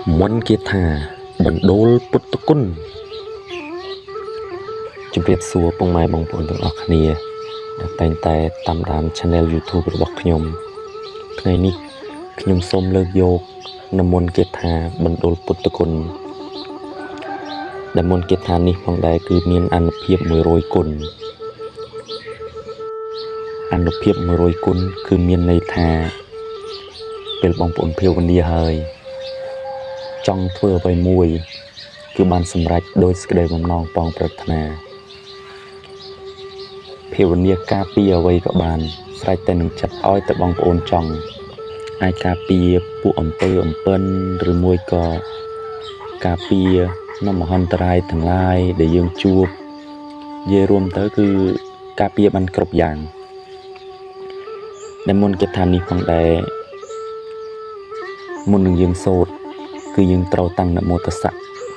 មន្តគាថាបណ្ដូលពុទ្ធគុណជំរាបសួរពុកម៉ែបងប្អូនទាំងអស់គ្នាដែលតែងតែតាមដាន Channel YouTube របស់ខ្ញុំថ្ងៃនេះខ្ញុំសូមលើកយកនូវមន្តគាថាបណ្ដូលពុទ្ធគុណដែលមន្តគាថានេះផងដែរគឺមានអានុភាព100គុណអានុភាព100គុណគឺមានន័យថាពេលបងប្អូនភាវនាហើយចង់ធ្វើអ្វីមួយគឺបានសម្រេចដោយសេចក្តីបំណងប៉ងប្រាថ្នាភាវនាការពារអ្វីក៏បានស្រេចតែនឹងចិត្តឲ្យតែបងប្អូនចង់អាចការពារពួកអំពើអំពិនឬមួយក៏ការពារនៅមហន្តរាយទាំងឡាយដែលយើងជួបនិយាយរួមទៅគឺការពារបានគ្រប់យ៉ាងដែលមុនគេថានេះផងដែរមុននឹងយើងសូត្រគឺយើងត្រូវតាំងនមោតស្សៈ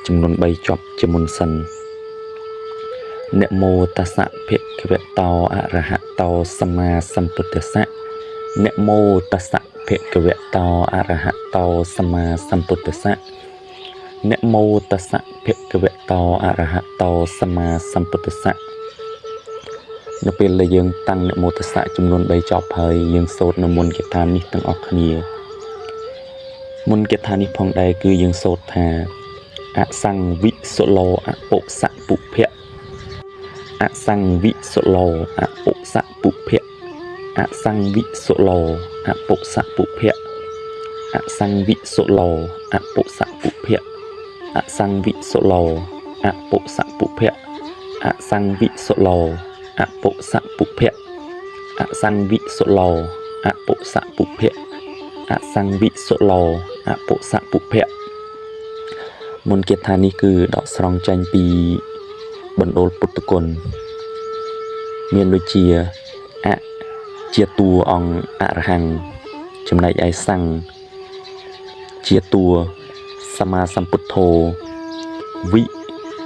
ចំនួន3ចប់ជាមុនសិននមោតស្សៈភគវតោអរហតោសម្មាសម្ពុទ្ធស្សៈនមោតស្សៈភគវតោអរហតោសម្មាសម្ពុទ្ធស្សៈនមោតស្សៈភគវតោអរហតោសម្មាសម្ពុទ្ធស្សៈនៅពេលដែលយើងតាំងនមោតស្សៈចំនួន3ចប់ហើយយើងសូត្រនៅមុនគាថានេះទាំងអស់គ្នាមុនគាថានេះផងដែរគឺយើងសូត្រថាអសង្វិសុឡោអពុសៈពុភៈអសង្វិសុឡោអពុសៈពុភៈអសង្វិសុឡោអពុសៈពុភៈអសង្វិសុឡោអពុសៈពុភៈអសង្វិសុឡោអពុសៈពុភៈអសង្វិសុឡោអពុសៈពុភៈអសង្វិសុឡោអពុសៈពុភៈអសង្វិសុឡោអពុសៈពុភៈមុនគាថានេះគឺដកស្រង់ចេញពីបណ្ដូលពុទ្ធគុណមានដូចជាអជាតួអង្គអរហង្គចំណែកឯសង្ឃជាតួសម្មាសម្ពុទ្ធោវិ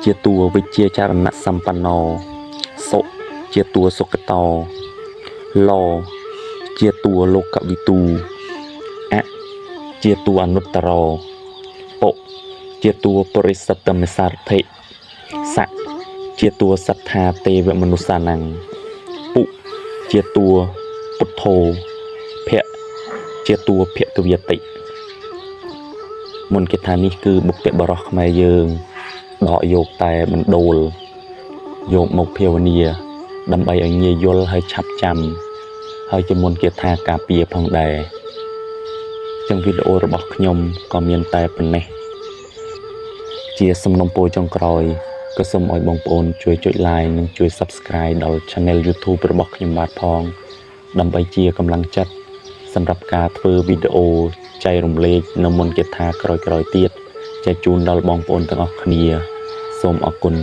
ជាតួវិជ្ជាចរណៈសម្បណ្ណោសុជាតួសុគតោលោជាតួលោកវិទូអជាតួអនុត្តរោពុជាតួបរិសត្តមសារថិសៈជាតួសត្ថាទេវមនុស្សានੰពុជាតួពុទ្ធោភៈជាតួភគវតិមុនគេថានេះគឺបុព្វបុរសខ្មែរយើងដកយកតែបណ្ដូលយកមកភាវនាដើម្បីឲ្យងាយយល់ហើយឆាប់ចាំហើយជាមុនគេថាការពារផងដែរចឹងវីដេអូរបស់ខ្ញុំក៏មានតែប៉ុណ្ណេះជាសំណុំពរចុងក្រោយក៏សូមឲ្យបងប្អូនជួយចុច like និងជួយ subscribe ដល់ Channel YouTube របស់ខ្ញុំបាទផងដើម្បីជាកម្លាំងចិត្តសម្រាប់ការធ្វើវីដេអូចែករំលែកនៅមុនគាថាក្រោយៗទៀតចែកជូនដល់បងប្អូនទាំងអស់គ្នាសូមអរគុណ